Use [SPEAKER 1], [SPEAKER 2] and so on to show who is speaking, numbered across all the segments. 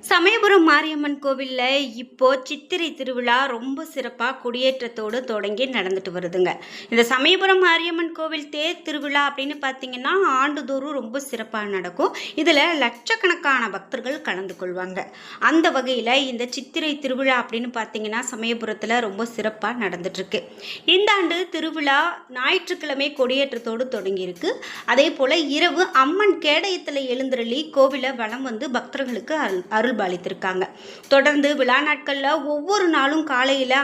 [SPEAKER 1] சமயபுரம் மாரியம்மன் கோவிலில் இப்போ சித்திரை திருவிழா ரொம்ப சிறப்பாக கொடியேற்றத்தோடு தொடங்கி நடந்துட்டு வருதுங்க. இந்த சமயபுரம் மாரியம்மன் கோவில் தேர் திருவிழா அப்படின்னு பார்த்தீங்கன்னா ஆண்டுதோறும் ரொம்ப சிறப்பாக நடக்கும். இதில் லட்சக்கணக்கான பக்தர்கள் கலந்து கொள்வாங்க. அந்த வகையில் இந்த சித்திரை திருவிழா அப்படின்னு பார்த்தீங்கன்னா சமயபுரத்தில் ரொம்ப சிறப்பாக நடந்துட்டுருக்கு. இந்த ஆண்டு திருவிழா ஞாயிற்றுக்கிழமை கொடியேற்றத்தோடு தொடங்கியிருக்கு. அதே போல் இரவு அம்மன் கேடயத்தில் எழுந்தருளி கோவிலை வலம் வந்து பக்தர்களுக்கு அருள் பாலித்திருக்காங்க. தொடர்ந்து விழா நாட்களில் ஒவ்வொரு நாளும் காலையில்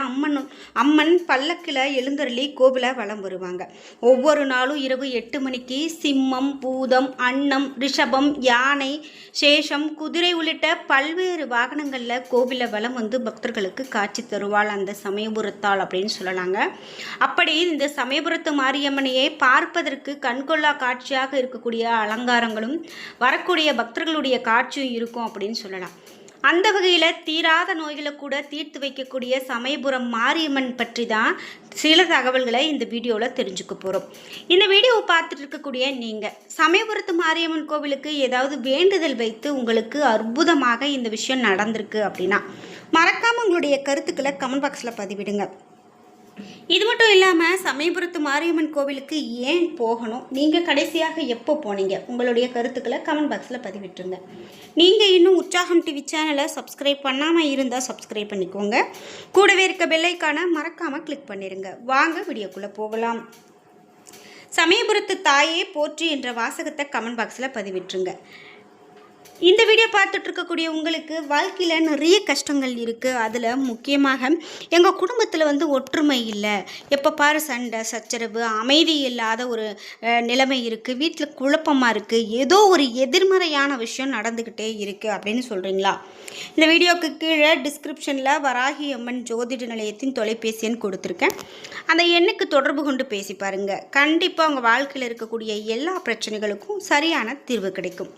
[SPEAKER 1] அம்மன் பல்லக்கில் எழுந்தருளி கோவிலை வலம் வருவாங்க. ஒவ்வொரு நாளும் இரவு 8 மணிக்கு சிம்மம், பூதம், அன்னம், ரிஷபம், யானை, சேஷம், குதிரை உள்ளிட்ட பல்வேறு வாகனங்களில் கோவிலை வலம் வந்து பக்தர்களுக்கு காட்சி தருவாள் அந்த சமயபுரத்தாள் அப்படின்னு சொல்லலாங்க. அப்படி இந்த சமயபுரத்து மாரியம்மனையே பார்ப்பதற்கு கண்கொள்ளா காட்சியாக இருக்கக்கூடிய அலங்காரங்களும் வரக்கூடிய பக்தர்களுடைய காட்சியும் இருக்கும் அப்படின்னு சொல்லலாம். அந்த வகையில் தீராத நோய்களை கூட தீர்த்து வைக்கக்கூடிய சமயபுரம் மாரியம்மன் பற்றி தான் சில தகவல்களை இந்த வீடியோவில் தெரிஞ்சுக்க போகிறோம். இந்த வீடியோவை பார்த்துட்டு இருக்கக்கூடிய நீங்கள் சமயபுரத்து மாரியம்மன் கோவிலுக்கு ஏதாவது வேண்டுதல் வைத்து உங்களுக்கு அற்புதமாக இந்த விஷயம் நடந்திருக்கு அப்படின்னா மறக்காமல் உங்களுடைய கருத்துக்களை கமெண்ட் பாக்ஸில் பதிவிடுங்க. இது மட்டும் இல்லாமல் சமயபுரத்து மாரியம்மன் கோவிலுக்கு ஏன் போகணும், நீங்கள் கடைசியாக எப்போ போனீங்க, உங்களுடைய கருத்துக்களை கமெண்ட் பாக்ஸில் பதிவிட்டுருங்க. நீங்கள் இன்னும் உற்சாகம் டிவி சேனலை சப்ஸ்கிரைப் பண்ணாமல் இருந்தால் சப்ஸ்கிரைப் பண்ணிக்கோங்க. கூடவே இருக்க பெல்லைக்கான மறக்காமல் கிளிக் பண்ணிடுங்க. வாங்க வீடியோக்குள்ளே போகலாம். சமயபுரத்து தாயே போற்றி என்ற வாசகத்தை கமெண்ட் பாக்ஸில் பதிவிட்டுருங்க. இந்த வீடியோ பார்த்துட்டு இருக்கக்கூடிய உங்களுக்கு வாழ்க்கையில் நிறைய கஷ்டங்கள் இருக்குது. அதில் முக்கியமாக எங்கள் குடும்பத்தில் ஒற்றுமை இல்லை, எப்போ பாரு சண்டை சச்சரவு, அமைதி இல்லாத ஒரு நிலைமை இருக்குது, வீட்டில் குழப்பமாக இருக்குது, ஏதோ ஒரு எதிர்மறையான விஷயம் நடந்துக்கிட்டே இருக்குது அப்படின்னு சொல்கிறீங்களா? இந்த வீடியோவுக்கு கீழே டிஸ்கிரிப்ஷனில் வராகி அம்மன் ஜோதிட நிலையத்தின் தொலைபேசி எண் கொடுத்துருக்கேன். அந்த எண்ணுக்கு தொடர்பு கொண்டு பேசி பாருங்கள். கண்டிப்பாக உங்கள் வாழ்க்கையில் இருக்கக்கூடிய எல்லா பிரச்சனைகளுக்கும் சரியான தீர்வு கிடைக்கும்.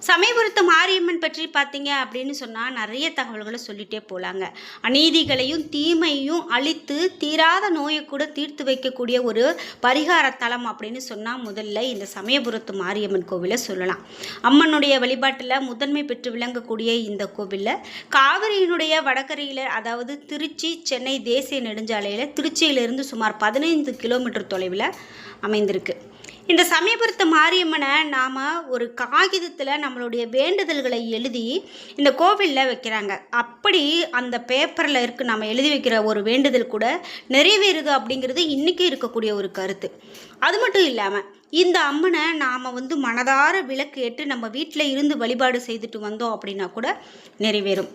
[SPEAKER 1] சமயபுரத்து மாரியம்மன் பற்றி பார்த்தீங்க அப்படின்னு சொன்னால் நிறைய தகவல்களை சொல்லிகிட்டே போகலாங்க. அநீதிகளையும் தீமையும் அழித்து தீராத நோயை கூட தீர்த்து வைக்கக்கூடிய ஒரு பரிகார தலம் அப்படின்னு சொன்னால் முதல்ல இந்த சமயபுரத்து மாரியம்மன் கோவிலை சொல்லலாம். அம்மனுடைய வழிபாட்டில் முதன்மை பெற்று விளங்கக்கூடிய இந்த கோவிலில் காவிரியினுடைய வடகரையில், அதாவது திருச்சி சென்னை தேசிய நெடுஞ்சாலையில் திருச்சியிலிருந்து சுமார் 15 கிலோமீட்டர் தொலைவில் அமைந்திருக்கு. இந்த சமயபுரத்து மாரியம்மனை நாம் ஒரு காகிதத்தில் நம்மளுடைய வேண்டுதல்களை எழுதி இந்த கோவிலில் வைக்கிறாங்க. அப்படி அந்த பேப்பரில் நம்ம எழுதி வைக்கிற ஒரு வேண்டுதல் கூட நிறைவேறுது அப்படிங்கிறது இன்றைக்கி இருக்கக்கூடிய ஒரு கருத்து. அது மட்டும் இல்லாமல் இந்த அம்மனை நாம் மனதார விளக்கு ஏற்று நம்ம வீட்டில் இருந்து வழிபாடு செய்துட்டு வந்தோம் அப்படின்னா கூட நிறைவேறும்.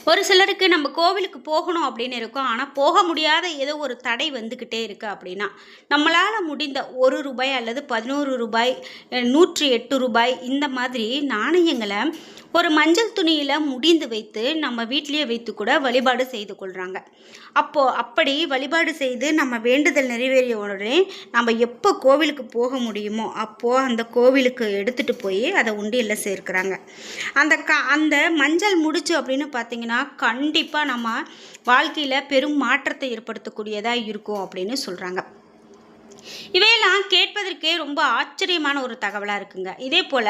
[SPEAKER 1] ஒரு சிலருக்கு நம்ம கோவிலுக்கு போகணும் அப்படின்னு இருக்கும், ஆனால் போக முடியாத ஏதோ ஒரு தடை வந்துக்கிட்டே இருக்குது அப்படின்னா நம்மளால் முடிந்த ₹1 அல்லது ₹11, ₹108 இந்த மாதிரி நாணயங்களை ஒரு மஞ்சள் துணியில் முடிந்து வைத்து நம்ம வீட்டிலேயே வைத்து கூட வழிபாடு செய்து கொள்கிறாங்க. அப்படி வழிபாடு செய்து நம்ம வேண்டுதல் நிறைவேறிய உடனே நம்ம எப்போ கோவிலுக்கு போக முடியுமோ அப்போது அந்த கோவிலுக்கு எடுத்துகிட்டு போய் அதை உண்டியலில் சேர்க்குறாங்க. அந்த மஞ்சள் முடிச்சு அப்படின்னு பார்த்திங்கன்னா கண்டிப்பாக நம்ம வாழ்க்கையில் பெரும் மாற்றத்தை ஏற்படுத்தக்கூடியதாக இருக்கும் அப்படின்னு சொல்கிறாங்க. இவையெல்லாம் கேட்பதற்கே ரொம்ப ஆச்சரியமான ஒரு தகவலாக இருக்குங்க. இதே போல்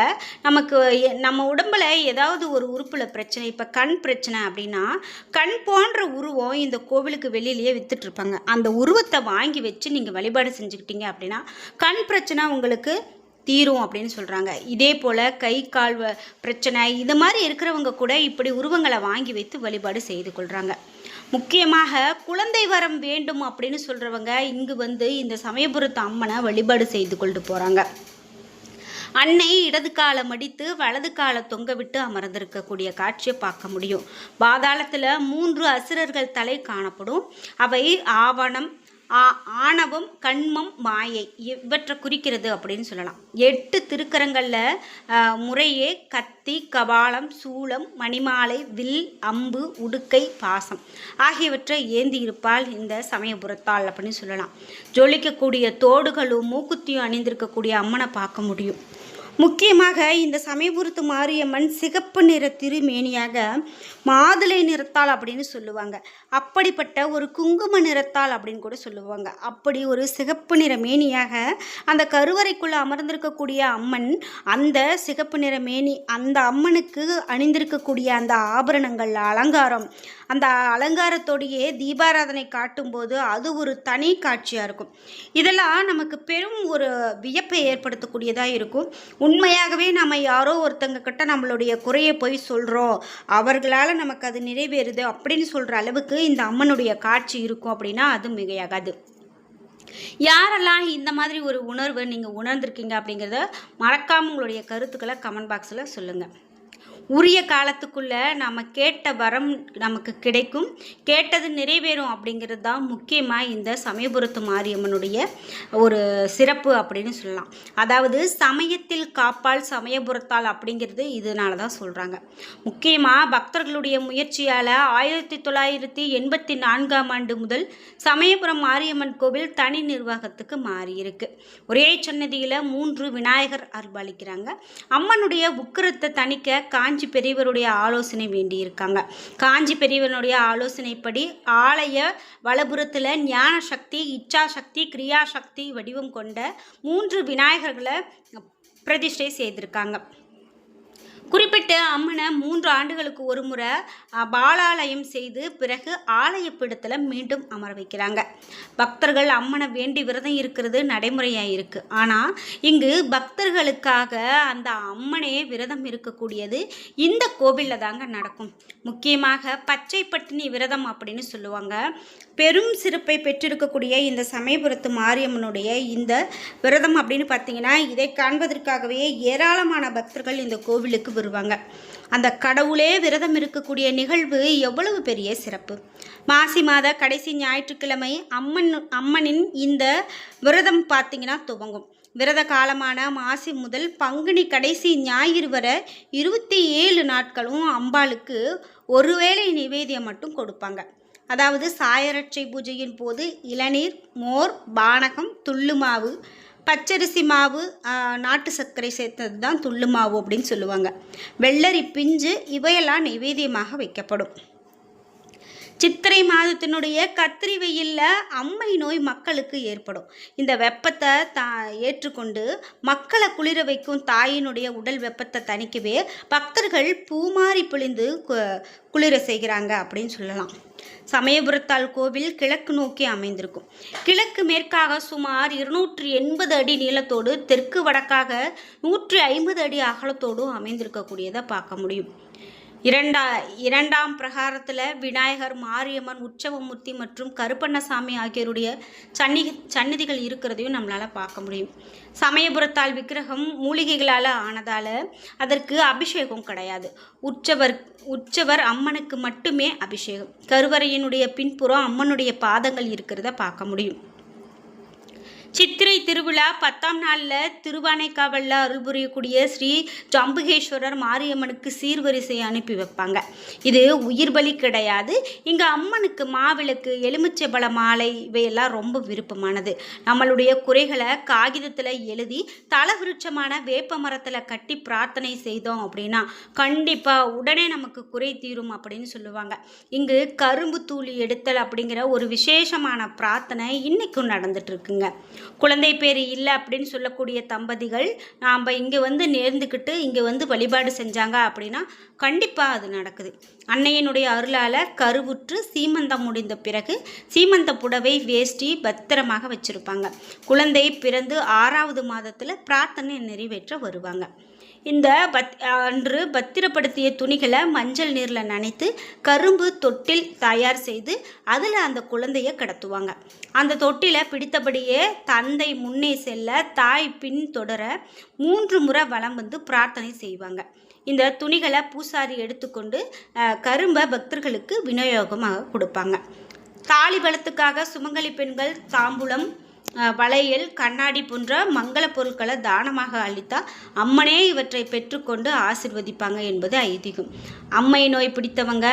[SPEAKER 1] நம்ம உடம்பில் ஏதாவது ஒரு உறுப்பில் பிரச்சனை, இப்போ கண் பிரச்சனை அப்படின்னா கண் போன்ற உருவம் இந்த கோவிலுக்கு வெளியிலேயே விற்றுட்ருப்பாங்க. அந்த உருவத்தை வாங்கி வச்சு நீங்கள் வழிபாடு செஞ்சுக்கிட்டீங்க அப்படின்னா கண் பிரச்சனை உங்களுக்கு தீரும் அப்படின்னு சொல்கிறாங்க. இதே போல் கை கால் பிரச்சனை இது மாதிரி இருக்கிறவங்க கூட இப்படி உருவங்களை வாங்கி வைத்து வழிபாடு செய்து கொள்கிறாங்க. முக்கியமாக குழந்தை வரம் வேண்டும் அப்படின்னு சொல்கிறவங்க இங்கு இந்த சமயபுரத்து அம்மனை வழிபாடு செய்து கொண்டு போகிறாங்க. அன்னை இடது காலை மடித்து வலது காலை தொங்க விட்டு அமர்ந்திருக்கக்கூடிய காட்சியை பார்க்க முடியும். பாதாளத்தில் 3 அசுரர்கள் தலை காணப்படும். அவை ஆணவம், கண்மம், மாயை இவற்றை குறிக்கிறது அப்படின்னு சொல்லலாம். 8 திருக்கரங்களில் முறையே கத்தி, கபாலம், சூலம், மணிமாலை, வில், அம்பு, உடுக்கை, பாசம் ஆகியவற்றை ஏந்தி இருப்பால் இந்த சமயபுரத்தாள் அப்படின்னு சொல்லலாம். ஜொலிக்கக்கூடிய தோடுகளும் மூக்குத்தியும் அணிந்திருக்கக்கூடிய அம்மனை பார்க்க முடியும். முக்கியமாக இந்த சமயபுரத்து மாரியம்மன் சிகப்பு நிற திருமேனியாக மாதுளை நிறத்தாள் அப்படின்னு சொல்லுவாங்க. அப்படிப்பட்ட ஒரு குங்கும நிறத்தாள் அப்படின்னு கூட சொல்லுவாங்க. அப்படி ஒரு சிகப்பு நிற மேனியாக அந்த கருவறைக்குள்ளே அமர்ந்திருக்கக்கூடிய அம்மன், அந்த சிகப்பு நிற மேனி அந்த அம்மனுக்கு அணிந்திருக்கக்கூடிய அந்த ஆபரணங்கள், அலங்காரம், அந்த அலங்காரத்தோடையே தீபாராதனை காட்டும்போது அது ஒரு தனி காட்சியாக இருக்கும். இதெல்லாம் நமக்கு பெரும் ஒரு வியப்பை ஏற்படுத்தக்கூடியதாக இருக்கும். உண்மையாகவே நம்ம யாரோ ஒருத்தங்க கிட்ட நம்மளுடைய குறையை போய் சொல்கிறோம், அவர்களால் நமக்கு அது நிறைவேறுது அப்படின்னு சொல்கிற அளவுக்கு இந்த அம்மனுடைய காட்சி இருக்கும் அப்படின்னா அது மிகையாகாது. யாரெல்லாம் இந்த மாதிரி ஒரு உணர்வை நீங்கள் உணர்ந்திருக்கீங்க அப்படிங்கிறத மறக்காமல் உங்களுடைய கருத்துக்களை கமெண்ட் பாக்ஸில் சொல்லுங்கள். உரிய காலத்துக்குள்ளே நம்ம கேட்ட வரம் நமக்கு கிடைக்கும், கேட்டது நிறைவேறும் அப்படிங்கிறது தான் முக்கியமாக இந்த சமயபுரத்து மாரியம்மனுடைய ஒரு சிறப்பு அப்படின்னு சொல்லலாம். அதாவது சமயத்தில் காப்பால் சமயபுரத்தால் அப்படிங்கிறது இதனால தான் சொல்கிறாங்க. முக்கியமாக பக்தர்களுடைய முயற்சியால் 1984ஆம் ஆண்டு முதல் சமயபுரம் மாரியம்மன் கோவில் தனி நிர்வாகத்துக்கு மாறியிருக்கு. ஒரே சன்னதியில் 3 விநாயகர் அருள்பாலிக்கிறாங்க. அம்மனுடைய உக்கிரத்தை தணிக்க காஞ்சி பெரியவருடைய ஆலோசனை வேண்டியிருக்காங்க. காஞ்சி பெரியவனுடைய ஆலோசனைப்படி ஆலய வலபுறத்தில் ஞான சக்தி, இச்சா சக்தி, கிரியா சக்தி வடிவம் கொண்ட 3 விநாயகர்களை பிரதிஷ்டை செய்திருக்காங்க. குறிப்பிட்ட அம்மனை 3 ஆண்டுகளுக்கு ஒரு முறை பாலாலயம் செய்து பிறகு ஆலயப்பீடத்தில் மீண்டும் அமர வைக்கிறாங்க. பக்தர்கள் அம்மனை வேண்டி விரதம் இருக்கிறது நடைமுறையாக இருக்குது. ஆனால் இங்கு பக்தர்களுக்காக அந்த அம்மனே விரதம் இருக்கக்கூடியது இந்த கோவிலில் தாங்க நடக்கும். முக்கியமாக பச்சை பட்டினி விரதம் அப்படின்னு சொல்லுவாங்க. பெரும் சிறப்பை பெற்றிருக்கக்கூடிய இந்த சமயபுரத்து மாரியம்மனுடைய இந்த விரதம் அப்படின்னு பார்த்தீங்கன்னா, இதை காண்பதற்காகவே ஏராளமான பக்தர்கள் இந்த கோவிலுக்கு வருவாங்க. அந்த கடவுளே விரதம் இருக்கக்கூடிய நிகழ்வு எவ்வளவு பெரிய சிறப்பு. மாசி மாத கடைசி ஞாயிற்றுக்கிழமை அம்மனின் இந்த விரதம் பார்த்தீங்கன்னா துவங்கும். விரத காலமான மாசி முதல் பங்குனி கடைசி ஞாயிறு வரை 27 நாட்களும் அம்பாளுக்கு ஒருவேளை நிவேதியம் மட்டும் கொடுப்பாங்க. அதாவது சாயரட்சை பூஜையின் போது இளநீர், மோர், பானகம், துள்ளு மாவு, பச்சரிசி மாவு, நாட்டு சர்க்கரை சேர்த்தது தான் துள்ளு மாவு அப்படின்னு சொல்லுவாங்க. வெள்ளரி பிஞ்சு இவையெல்லாம் நைவேத்தியமாக வைக்கப்படும். சித்திரை மாதத்தினுடைய கத்திரி வெயிலில் அம்மை நோய் மக்களுக்கு ஏற்படும். இந்த வெப்பத்தை ஏற்றுக்கொண்டு மக்களை குளிர வைக்கும் தாயினுடைய உடல் வெப்பத்தை தணிக்கவே பக்தர்கள் பூமாரி பிழிந்து குளிர செய்கிறாங்க அப்படின்னு சொல்லலாம். சமயபுரத்தாள் கோவில் கிழக்கு நோக்கி அமைந்திருக்கும். கிழக்கு மேற்காக சுமார் 280 அடி நீளத்தோடு, தெற்கு வடக்காக 150 அடி அகலத்தோடும் அமைந்திருக்கக்கூடியதை பார்க்க முடியும். இரண்டாம் பிரகாரத்தில் விநாயகர், மாரியம்மன், உற்சவமூர்த்தி மற்றும் கருப்பண்ணசாமி ஆகியோருடைய சந்நிதிகள் இருக்கிறதையும் நம்மளால் பார்க்க முடியும். சமயபுரத்தால் விக்கிரகம் மூலிகைகளால் ஆனதால் அதற்கு அபிஷேகம் கிடையாது. உற்சவர் அம்மனுக்கு மட்டுமே அபிஷேகம். கருவறையினுடைய பின்புறம் அம்மனுடைய பாதங்கள் இருக்கிறத பார்க்க முடியும். சித்திரை திருவிழா 10ஆம் நாளில் திருவானைக்காவலில் அருள் புரியக்கூடிய ஸ்ரீ ஜம்புகேஸ்வரர் மாரியம்மனுக்கு சீர்வரிசை அனுப்பி வைப்பாங்க. இது உயிர் பலி கிடையாது. இங்கே அம்மனுக்கு மாவிளக்கு, எலுமிச்சை பழ மாலை இவையெல்லாம் ரொம்ப விருப்பமானது. நம்மளுடைய குறைகளை காகிதத்தில் எழுதி தலவிருட்சமான வேப்ப மரத்தில் கட்டி பிரார்த்தனை செய்தோம் அப்படின்னா கண்டிப்பாக உடனே நமக்கு குறை தீரும் அப்படின்னு சொல்லுவாங்க. இங்கு கரும்பு தூளி எடுத்தல் அப்படிங்கிற ஒரு விசேஷமான பிரார்த்தனை இன்றைக்கும் நடந்துட்டு இருக்குங்க. குழந்தை பேர் இல்லை அப்படின்னு சொல்லக்கூடிய தம்பதிகள் நாம் இங்கே வந்து நேர்ந்துக்கிட்டு இங்கே வந்து வழிபாடு செஞ்சாங்க அப்படின்னா கண்டிப்பாக அது நடக்குது. அன்னையினுடைய அருளால் கருவுற்று சீமந்தம் முடிந்த பிறகு சீமந்த புடவை, வேஷ்டி பத்திரமாக வச்சுருப்பாங்க. குழந்தை பிறந்து 6ஆவது மாதத்தில் பிரார்த்தனை நிறைவேற்ற வருவாங்க. இந்த அன்று பத்திரப்படுத்திய துணிகளை மஞ்சள் நீரில் நனைத்து கரும்பு தொட்டில் தயார் செய்து அதில் அந்த குழந்தையை கடத்துவாங்க. அந்த தொட்டிலை பிடித்தபடியே தந்தை முன்னே செல்ல, தாய் பின் தொடர 3 முறை வலம் வந்து பிரார்த்தனை செய்வாங்க. இந்த துணிகளை பூசாரி எடுத்துக்கொண்டு கரும்பை பக்தர்களுக்கு விநியோகமாக கொடுப்பாங்க. தாலி பலத்துக்காக சுமங்கலி பெண்கள் தாம்பூலம், வளையல், கண்ணாடி போன்ற மங்கள பொருட்களை தானமாக அளித்தால் அம்மனே இவற்றை பெற்றுக்கொண்டு ஆசிர்வதிப்பாங்க என்பது ஐதீகம். அம்மை நோய் பிடித்தவங்க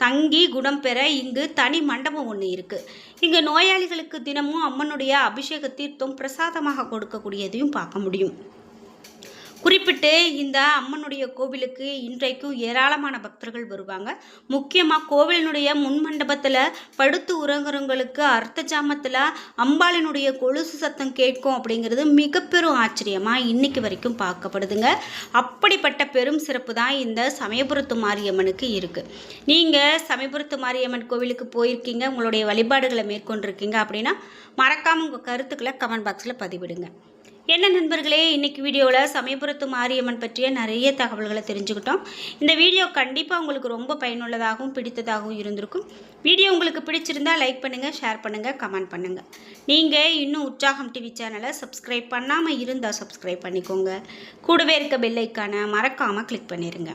[SPEAKER 1] தங்கி குணம் பெற இங்கு தனி மண்டபம் ஒன்று இருக்குது. இங்கு நோயாளிகளுக்கு தினமும் அம்மனுடைய அபிஷேக தீர்த்தம் பிரசாதமாக கொடுக்கக்கூடியதையும் பார்க்க முடியும். குறிப்பிட்டு இந்த அம்மனுடைய கோவிலுக்கு இன்றைக்கும் ஏராளமான பக்தர்கள் வருவாங்க. முக்கியமாக கோவிலினுடைய முன் மண்டபத்தில் படுத்து உறங்குறவங்களுக்கு அர்த்த ஜாமத்தில் அம்பாளினுடைய கொலுசு சத்தம் கேட்கும் அப்படிங்கிறது மிக பெரும் ஆச்சரியமாக இன்னைக்கு வரைக்கும் பார்க்கப்படுதுங்க. அப்படிப்பட்ட பெரும் சிறப்பு தான் இந்த சமயபுரத்து மாரியம்மனுக்கு இருக்குது. நீங்கள் சமயபுரத்து மாரியம்மன் கோவிலுக்கு போயிருக்கீங்க, உங்களுடைய வழிபாடுகளை மேற்கொண்டிருக்கீங்க அப்படின்னா மறக்காமல் உங்கள் கருத்துக்களை கமெண்ட் பாக்ஸில் பதிவிடுங்க. என்ன நண்பர்களே, இன்றைக்கி வீடியோவில் சமயபுரத்து மாரியம்மன் பற்றிய நிறைய தகவல்களை தெரிஞ்சுக்கிட்டோம். இந்த வீடியோ கண்டிப்பாக உங்களுக்கு ரொம்ப பயனுள்ளதாகவும் பிடித்ததாகவும் இருந்திருக்கும். வீடியோ உங்களுக்கு பிடிச்சிருந்தால் லைக் பண்ணுங்கள், ஷேர் பண்ணுங்கள், கமெண்ட் பண்ணுங்கள். நீங்கள் இன்னும் உற்சாகம் டிவி சேனலை சப்ஸ்கிரைப் பண்ணாமல் இருந்தால் சப்ஸ்கிரைப் பண்ணிக்கோங்க. கூடவே இருக்க பெல் ஐக்கானை மறக்காமல் கிளிக் பண்ணிடுங்க.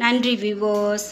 [SPEAKER 1] நன்றி வியூவர்ஸ்.